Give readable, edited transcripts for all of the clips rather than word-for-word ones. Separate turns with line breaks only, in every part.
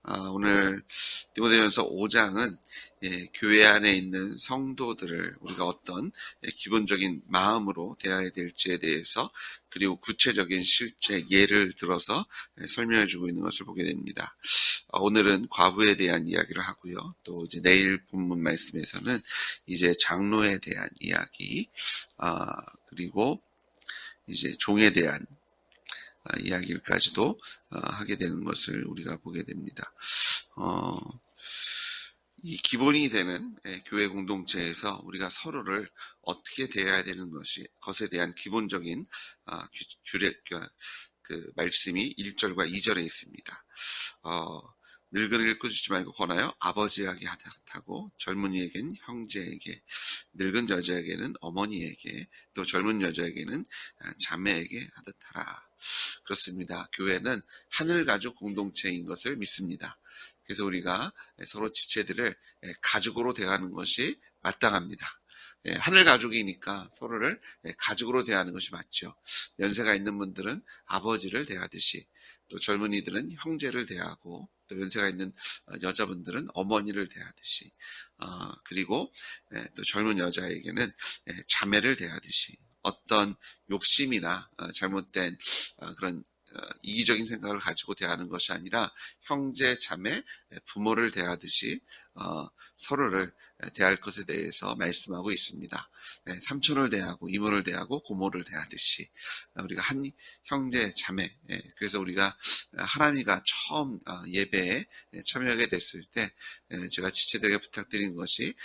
오늘 디모데전서 5장은 교회 안에 있는 성도들을 우리가 어떤 기본적인 마음으로 대해야 될지에 대해서 그리고 구체적인 실제 예를 들어서 설명해 주고 있는 것을 보게 됩니다. 오늘은 과부에 대한 이야기를 하고요. 또 이제 내일 본문 말씀에서는 이제 장로에 대한 이야기, 그리고 이제 종에 대한 이야기까지도 하게 되는 것을 우리가 보게 됩니다. 이 기본이 되는 교회 공동체에서 우리가 서로를 어떻게 대해야 되는 것에 대한 기본적인 그 말씀이 1절과 2절에 있습니다. 늙은이를 꾸짖지 말고 권하여 아버지에게 하고 젊은이에게는 형제에게, 늙은 여자에게는 어머니에게, 또 젊은 여자에게는 자매에게 하듯 하라. 그렇습니다. 교회는 하늘 가족 공동체인 것을 믿습니다. 그래서 우리가 서로 지체들을 가족으로 대하는 것이 마땅합니다. 하늘 가족이니까 서로를 가족으로 대하는 것이 맞죠. 연세가 있는 분들은 아버지를 대하듯이, 또 젊은이들은 형제를 대하고, 또 연세가 있는 여자분들은 어머니를 대하듯이, 그리고 또 젊은 여자에게는 자매를 대하듯이, 어떤 욕심이나 잘못된 그런 이기적인 생각을 가지고 대하는 것이 아니라 형제, 자매, 부모를 대하듯이 서로를 대할 것에 대해서 말씀하고 있습니다. 삼촌을 대하고 이모를 대하고 고모를 대하듯이 우리가 한 형제, 자매, 그래서 우리가 하나미가 처음 예배에 참여하게 됐을 때 제가 지체들에게 부탁드린 것이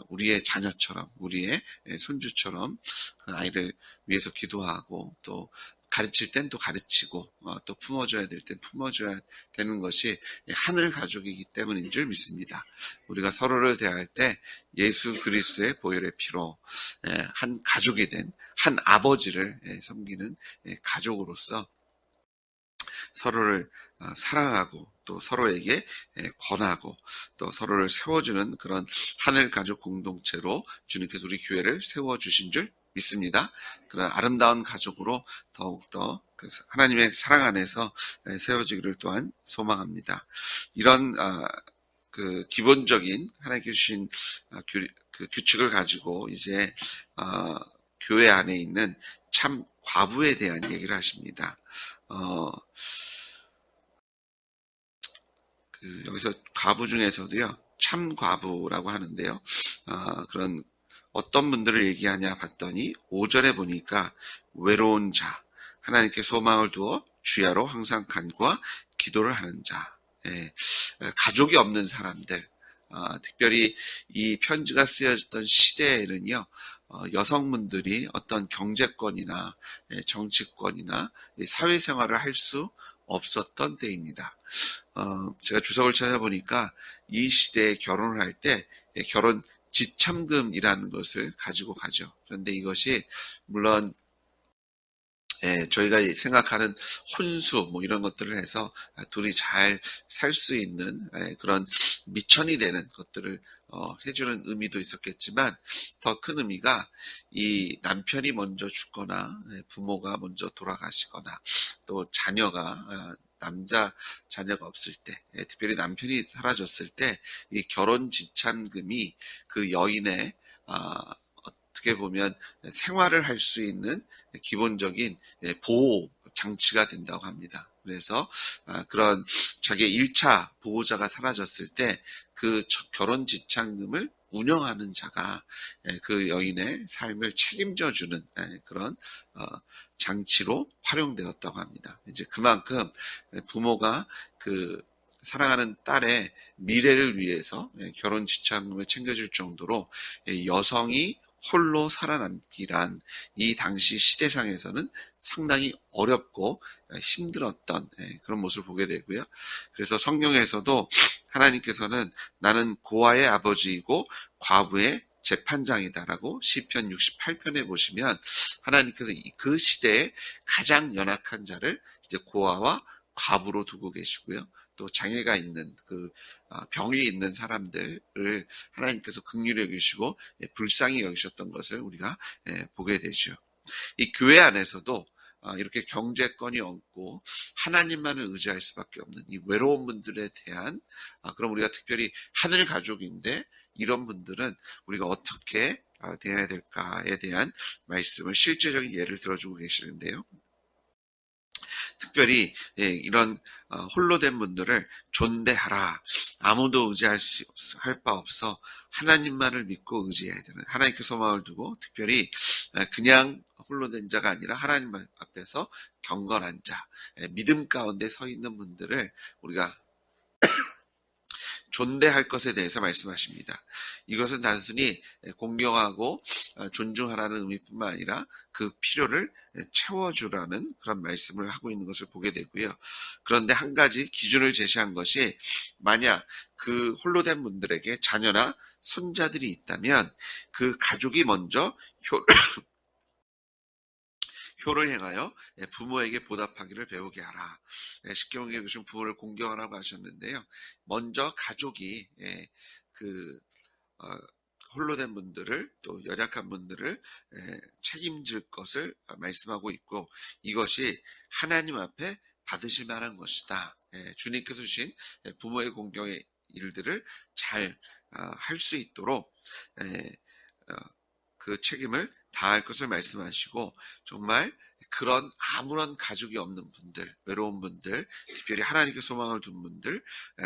우리의 자녀처럼, 우리의 손주처럼 그 아이를 위해서 기도하고, 또 가르칠 땐 또 가르치고, 또 품어줘야 될 땐 품어줘야 되는 것이 하늘 가족이기 때문인 줄 믿습니다. 우리가 서로를 대할 때 예수 그리스도의 보혈의 피로 한 가족이 된 한 아버지를 섬기는 가족으로서 서로를 사랑하고, 또 서로에게 권하고, 또 서로를 세워주는 그런 하늘 가족 공동체로 주님께서 우리 교회를 세워주신 줄 믿습니다. 그런 아름다운 가족으로 더욱더 하나님의 사랑 안에서 세워지기를 또한 소망합니다. 이런 그 기본적인 하나님께 주신 그 규칙을 가지고 이제 교회 안에 있는 참 과부에 대한 얘기를 하십니다. 여기서 과부 중에서도요, 참 과부라고 하는데요. 그런 어떤 분들을 얘기하냐 봤더니 5절에 보니까 외로운 자, 하나님께 소망을 두어 주야로 항상 간구와 기도를 하는 자, 가족이 없는 사람들, 특별히 이 편지가 쓰여졌던 시대에는요, 여성분들이 어떤 경제권이나 정치권이나 사회생활을 할 수 없었던 때입니다. 제가 주석을 찾아보니까 이 시대에 결혼을 할 때 결혼 지참금이라는 것을 가지고 가죠. 그런데 이것이 물론 저희가 생각하는 혼수 뭐 이런 것들을 해서 둘이 잘 살 수 있는 그런 미천이 되는 것들을 해주는 의미도 있었겠지만, 더 큰 의미가 이 남편이 먼저 죽거나 부모가 먼저 돌아가시거나, 또 자녀가 남자 자녀가 없을 때, 특별히 남편이 사라졌을 때 이 결혼 지참금이 그 여인의 어떻게 보면 생활을 할 수 있는 기본적인 보호 장치가 된다고 합니다. 그래서 그런 자기의 1차 보호자가 사라졌을 때 그 결혼 지참금을 운영하는 자가 그 여인의 삶을 책임져주는 그런 장치로 활용되었다고 합니다. 이제 그만큼 부모가 그 사랑하는 딸의 미래를 위해서 결혼 지참금을 챙겨줄 정도로 여성이 홀로 살아남기란 이 당시 시대상에서는 상당히 어렵고 힘들었던 그런 모습을 보게 되고요. 그래서 성경에서도 하나님께서는 나는 고아의 아버지이고 과부의 재판장이다라고 시편 68편에 보시면 하나님께서 그 시대에 가장 연약한 자를 이제 고아와 과부로 두고 계시고요. 또 장애가 있는 병이 있는 사람들을 하나님께서 긍휼히 여기시고 불쌍히 여기셨던 것을 우리가 보게 되죠. 이 교회 안에서도 이렇게 경제권이 없고 하나님만을 의지할 수밖에 없는 이 외로운 분들에 대한 그럼 우리가 특별히 하늘 가족인데 이런 분들은 우리가 어떻게 대해야 될까에 대한 말씀을 실제적인 예를 들어주고 계시는데요. 특별히 이런 홀로 된 분들을 존대하라. 아무도 할 바 없어 하나님만을 믿고 의지해야 되는 하나님께 소망을 두고 특별히 그냥 홀로 된 자가 아니라 하나님 앞에서 경건한 자, 믿음 가운데 서 있는 분들을 우리가 존대할 것에 대해서 말씀하십니다. 이것은 단순히 공경하고 존중하라는 의미뿐만 아니라 그 필요를 채워주라는 그런 말씀을 하고 있는 것을 보게 되고요. 그런데 한 가지 기준을 제시한 것이 만약 그 홀로 된 분들에게 자녀나 손자들이 있다면 그 가족이 먼저 효를 행하여 부모에게 보답하기를 배우게 하라. 십계명에 보시면 부모를 공경하라고 하셨는데요. 먼저 가족이 홀로 된 분들을 또 연약한 분들을 책임질 것을 말씀하고 있고 이것이 하나님 앞에 받으실 만한 것이다. 주님께서 주신 부모의 공경의 일들을 잘 할 수 있도록 그 책임을 다할 것을 말씀하시고 정말 그런 아무런 가족이 없는 분들, 외로운 분들, 특별히 하나님께 소망을 둔 분들,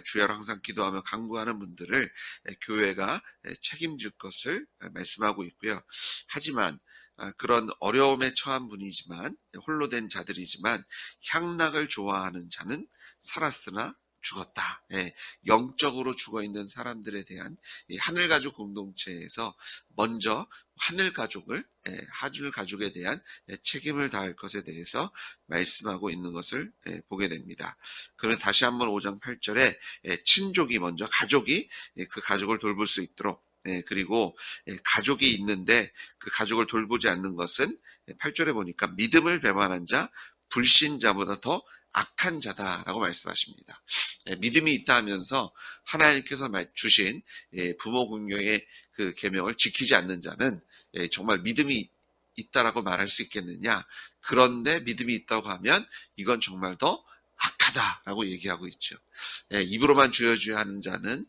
주야로 항상 기도하며 간구하는 분들을 교회가 책임질 것을 말씀하고 있고요. 하지만 그런 어려움에 처한 분이지만 홀로 된 자들이지만 향락을 좋아하는 자는 살았으나 죽었다. 영적으로 죽어있는 사람들에 대한 하늘 가족 공동체에서 먼저 하늘 가족에 대한 책임을 다할 것에 대해서 말씀하고 있는 것을 보게 됩니다. 그래서 다시 한번 5장 8절에 친족이 먼저 가족이 그 가족을 돌볼 수 있도록 그리고 가족이 있는데 그 가족을 돌보지 않는 것은 8절에 보니까 믿음을 배반한 자, 불신자보다 더 악한 자다라고 말씀하십니다. 믿음이 있다 하면서 하나님께서 주신 부모 공경의 그 계명을 지키지 않는 자는 정말 믿음이 있다라고 말할 수 있겠느냐? 그런데 믿음이 있다고 하면 이건 정말 더 악하다라고 얘기하고 있죠. 입으로만 주여 주여 하는 자는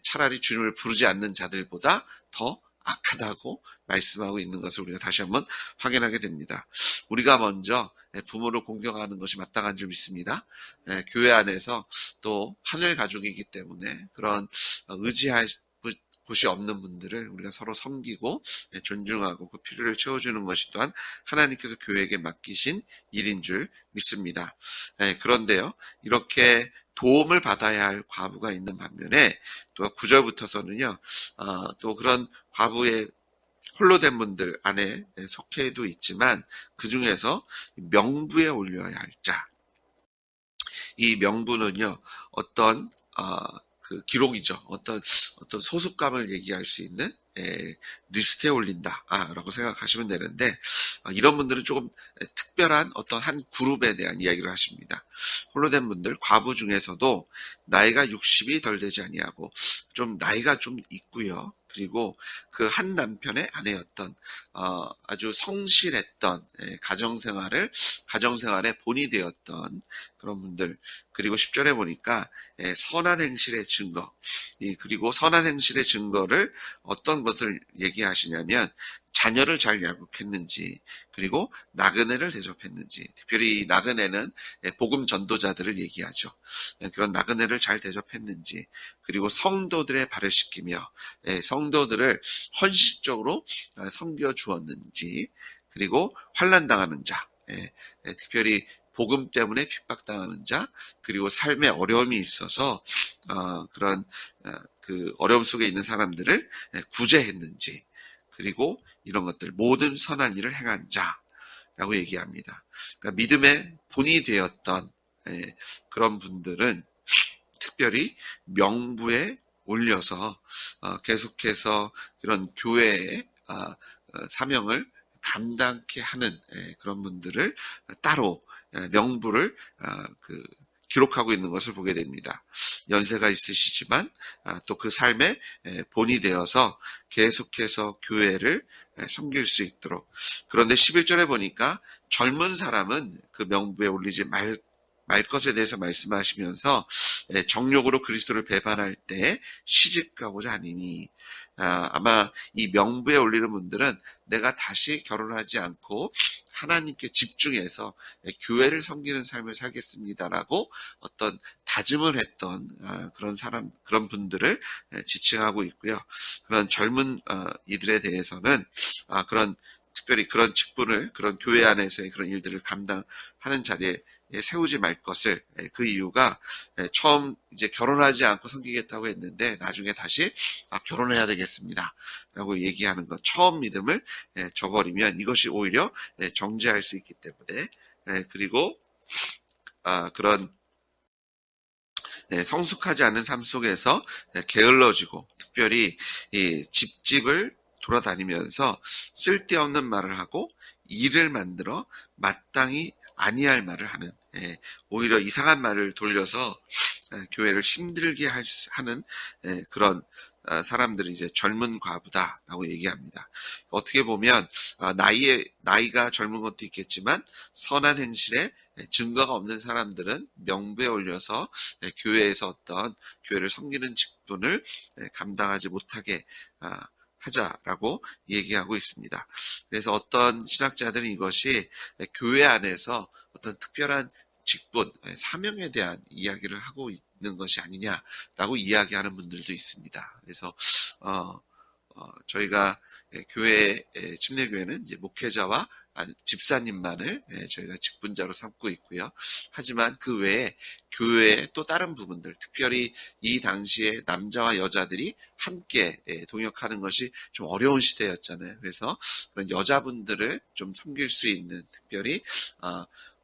차라리 주님을 부르지 않는 자들보다 더 악하다고 말씀하고 있는 것을 우리가 다시 한번 확인하게 됩니다. 우리가 먼저 부모를 공경하는 것이 마땅한 줄 믿습니다. 교회 안에서 또 하늘 가족이기 때문에 그런 의지할 곳이 없는 분들을 우리가 서로 섬기고 존중하고 그 필요를 채워주는 것이 또한 하나님께서 교회에게 맡기신 일인 줄 믿습니다. 그런데요, 이렇게 도움을 받아야 할 과부가 있는 반면에 또 9절부터서는요, 또 그런 과부의 홀로 된 분들 안에 속해도 있지만 그 중에서 명부에 올려야 할 자. 이 명부는요, 어떤 그 기록이죠. 어떤 소속감을 얘기할 수 있는 리스트에 올린다라고 생각하시면 되는데 이런 분들은 조금 특별한 어떤 한 그룹에 대한 이야기를 하십니다. 홀로 된 분들, 과부 중에서도 나이가 60이 덜 되지 아니하고 좀 나이가 좀 있고요. 그리고 그 한 남편의 아내였던 아주 성실했던 가정생활의 본이 되었던 그런 분들. 그리고 10절에 보니까 선한 행실의 증거, 그리고 선한 행실의 증거를 어떤 것을 얘기하시냐면 자녀를 잘 양육했는지, 그리고 나그네를 대접했는지, 특별히 이 나그네는 복음 전도자들을 얘기하죠. 그런 나그네를 잘 대접했는지, 그리고 성도들의 발을 씻기며 성도들을 헌신적으로 섬겨 주었는지, 그리고 환난 당하는 자, 특별히 복음 때문에 핍박당하는 자, 그리고 삶에 어려움이 있어서 그런 그 어려움 속에 있는 사람들을 구제했는지, 그리고 이런 것들 모든 선한 일을 행한 자라고 얘기합니다. 그러니까 믿음의 본이 되었던 그런 분들은 특별히 명부에 올려서 계속해서 그런 교회의 사명을 감당케 하는 그런 분들을 따로 명부를 기록하고 있는 것을 보게 됩니다. 연세가 있으시지만 또 그 삶의 본이 되어서 계속해서 교회를 섬길 수 있도록. 그런데 11절에 보니까 젊은 사람은 그 명부에 올리지 말 것에 대해서 말씀하시면서 정욕으로 그리스도를 배반할 때 시집가고자 하니니, 아마 이 명부에 올리는 분들은 내가 다시 결혼하지 않고 하나님께 집중해서 교회를 섬기는 삶을 살겠습니다라고 어떤 다짐을 했던 그런 분들을 지칭하고 있고요. 그런 젊은 이들에 대해서는 특별히 그런 직분을, 그런 교회 안에서의 그런 일들을 감당하는 자리에 세우지 말 것을, 그 이유가 처음 이제 결혼하지 않고 섬기겠다고 했는데 나중에 다시 결혼해야 되겠습니다 라고 얘기하는 것, 처음 믿음을 저버리면 이것이 오히려 정죄할 수 있기 때문에, 그리고 그런 성숙하지 않은 삶 속에서 게을러지고, 특별히 이 집집을 돌아다니면서 쓸데없는 말을 하고 일을 만들어 마땅히 아니할 말을 하는, 오히려 이상한 말을 돌려서 교회를 힘들게 하는 그런 사람들을 이제 젊은 과부다라고 얘기합니다. 어떻게 보면 나이가 젊은 것도 있겠지만 선한 행실에 증거가 없는 사람들은 명부에 올려서 교회에서 어떤 교회를 섬기는 직분을 감당하지 못하게 하자라고 얘기하고 있습니다. 그래서 어떤 신학자들은 이것이 교회 안에서 어떤 특별한 직분, 사명에 대한 이야기를 하고 있는 것이 아니냐라고 이야기하는 분들도 있습니다. 그래서 저희가 교회, 침례교회는 이제 목회자와 집사님만을 저희가 직분자로 삼고 있고요. 하지만 그 외에 교회의 또 다른 부분들, 특별히 이 당시에 남자와 여자들이 함께 동역하는 것이 좀 어려운 시대였잖아요. 그래서 그런 여자분들을 좀 섬길 수 있는, 특별히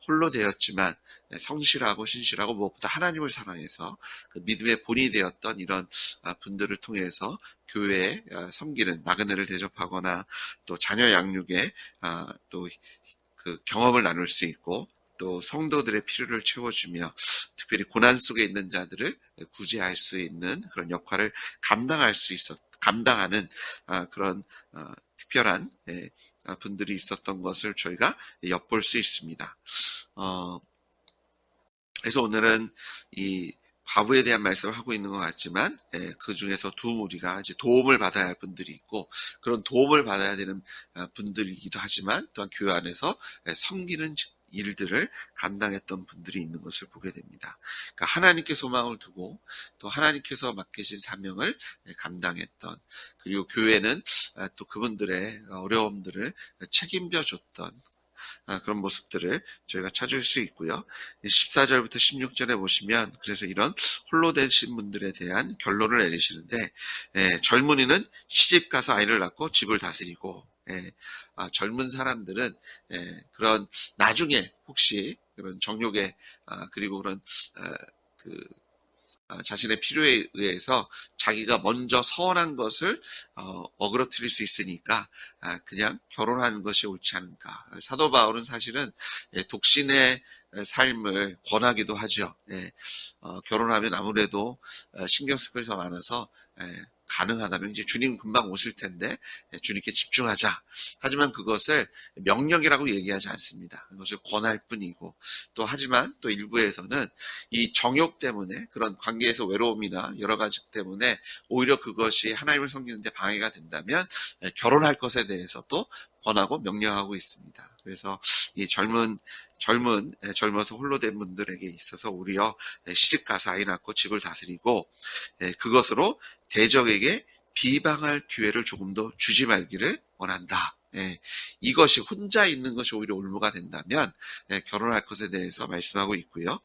홀로 되었지만 성실하고 신실하고 무엇보다 하나님을 사랑해서 그 믿음의 본이 되었던 이런 분들을 통해서 교회에 섬기는, 나그네를 대접하거나 또 자녀 양육에 또 그 경험을 나눌 수 있고, 또 성도들의 필요를 채워주며 특별히 고난 속에 있는 자들을 구제할 수 있는 그런 역할을 감당하는 그런 특별한 분들이 있었던 것을 저희가 엿볼 수 있습니다. 그래서 오늘은 이 과부에 대한 말씀을 하고 있는 것 같지만, 그 중에서 두 무리가 이제 도움을 받아야 할 분들이 있고, 그런 도움을 받아야 되는 분들이기도 하지만 또한 교회 안에서 섬기는 일들을 감당했던 분들이 있는 것을 보게 됩니다. 그러니까 하나님께 소망을 두고 또 하나님께서 맡기신 사명을 감당했던, 그리고 교회는 또 그분들의 어려움들을 책임져 줬던 그런 모습들을 저희가 찾을 수 있고요. 14절부터 16절에 보시면 그래서 이런 홀로 되신 분들에 대한 결론을 내리시는데, 젊은이는 시집 가서 아이를 낳고 집을 다스리고, 젊은 사람들은 그런 나중에 혹시 그런 정욕에 그리고 그런 자신의 필요에 의해서 자기가 먼저 서원한 것을 어그러뜨릴 수 있으니까 그냥 결혼하는 것이 옳지 않은가. 사도 바울은 사실은 독신의 삶을 권하기도 하죠. 결혼하면 아무래도 신경 쓸 것이 많아서 가능하다면 이제 주님 금방 오실 텐데 주님께 집중하자. 하지만 그것을 명령이라고 얘기하지 않습니다. 그것을 권할 뿐이고, 또 하지만 또 일부에서는 이 정욕 때문에, 그런 관계에서 외로움이나 여러 가지 때문에 오히려 그것이 하나님을 섬기는데 방해가 된다면 결혼할 것에 대해서도 권하고 명령하고 있습니다. 그래서 이 젊어서 홀로 된 분들에게 있어서 오히려 시집가서 아이 낳고 집을 다스리고, 그것으로 대적에게 비방할 기회를 조금 더 주지 말기를 원한다. 이것이 혼자 있는 것이 오히려 올무가 된다면 결혼할 것에 대해서 말씀하고 있고요.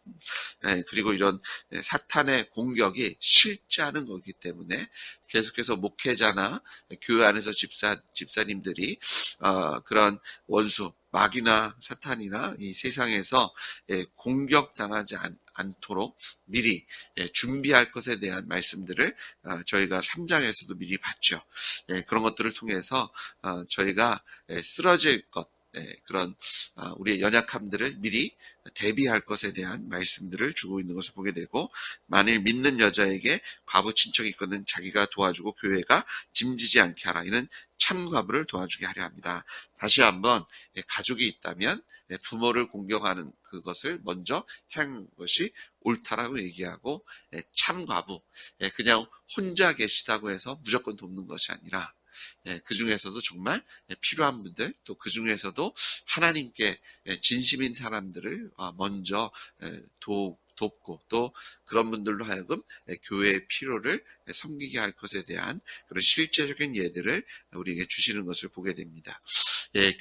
그리고 이런 사탄의 공격이 쉽지 않은 거기 때문에 계속해서 목회자나 교회 안에서 집사님들이 그런 원수, 마귀나 사탄이나 이 세상에서 공격당하지 않도록 미리 준비할 것에 대한 말씀들을 저희가 3장에서도 미리 봤죠. 그런 것들을 통해서 저희가 쓰러질 것, 그런 우리의 연약함들을 미리 대비할 것에 대한 말씀들을 주고 있는 것을 보게 되고, 만일 믿는 여자에게 과부 친척이 있거든 자기가 도와주고 교회가 짐지지 않게 하라. 이는 참 과부를 도와주게 하려 합니다. 다시 한번 가족이 있다면 부모를 공경하는 그것을 먼저 행한 것이 옳다라고 얘기하고, 참 과부, 그냥 혼자 계시다고 해서 무조건 돕는 것이 아니라 그 중에서도 정말 필요한 분들, 또 그 중에서도 하나님께 진심인 사람들을 먼저 돕고, 또 그런 분들로 하여금 교회의 필요를 섬기게 할 것에 대한 그런 실제적인 예들을 우리에게 주시는 것을 보게 됩니다.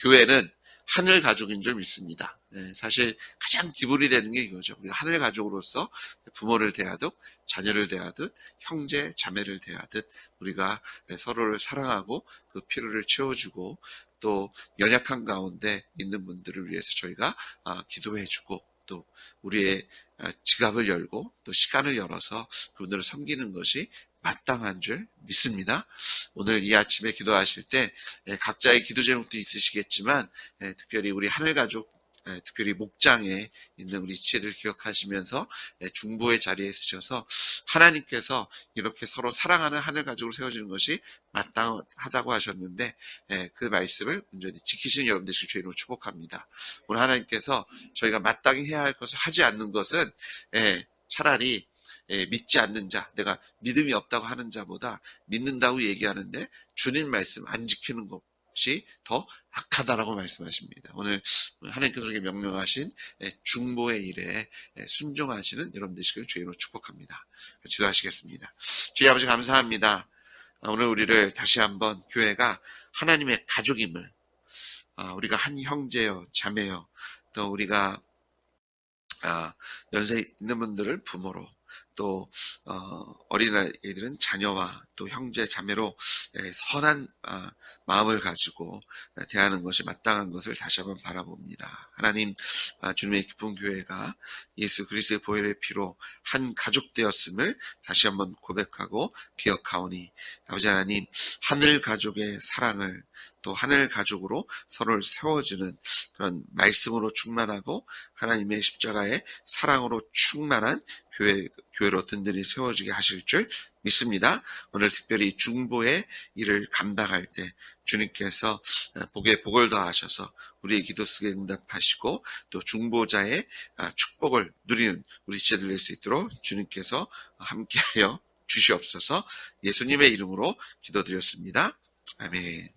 교회는 하늘 가족인 줄 믿습니다. 사실 가장 기본이 되는 게 이거죠. 우리가 하늘 가족으로서 부모를 대하듯, 자녀를 대하듯, 형제, 자매를 대하듯 우리가 서로를 사랑하고 그 필요를 채워주고, 또 연약한 가운데 있는 분들을 위해서 저희가 기도해주고, 또 우리의 지갑을 열고 또 시간을 열어서 그분들을 섬기는 것이 마땅한 줄 믿습니다. 오늘 이 아침에 기도하실 때 각자의 기도 제목도 있으시겠지만, 특별히 우리 하늘가족, 특별히 목장에 있는 우리 지체들 기억하시면서 중보의 자리에 있으셔서 하나님께서 이렇게 서로 사랑하는 하늘가족으로 세워지는 것이 마땅하다고 하셨는데, 그 말씀을 온전히 지키시는 여러분들 되시길 주의로 축복합니다. 오늘 하나님께서 저희가 마땅히 해야 할 것을 하지 않는 것은 차라리 믿지 않는 자, 내가 믿음이 없다고 하는 자보다 믿는다고 얘기하는데 주님 말씀 안 지키는 것이 더 악하다라고 말씀하십니다. 오늘 하나님께서 우리에게 명령하신 중보의 일에 순종하시는 여러분 되시길 주의로 축복합니다. 기도하시겠습니다. 주의 아버지 감사합니다. 오늘 우리를 다시 한번 교회가 하나님의 가족임을, 우리가 한 형제요, 자매요, 또 우리가 연세 있는 분들을 부모로, 또 어린아이들은 자녀와 또 형제 자매로 선한 마음을 가지고 대하는 것이 마땅한 것을 다시 한번 바라봅니다. 하나님, 주님의 기쁜 교회가 예수 그리스도의 보혈의 피로 한 가족 되었음을 다시 한번 고백하고 기억하오니, 아버지 하나님, 하늘 가족의 사랑을, 또 하늘 가족으로 서로를 세워주는 그런 말씀으로 충만하고 하나님의 십자가의 사랑으로 충만한 교회로 든든히 세워지게 하실 줄 믿습니다. 오늘 특별히 중보의 일을 감당할 때 주님께서 복에 복을 더하셔서 우리의 기도 속에 응답하시고, 또 중보자의 축복을 누리는 우리 지체들 될 수 있도록 주님께서 함께하여 주시옵소서. 예수님의 이름으로 기도드렸습니다. 아멘.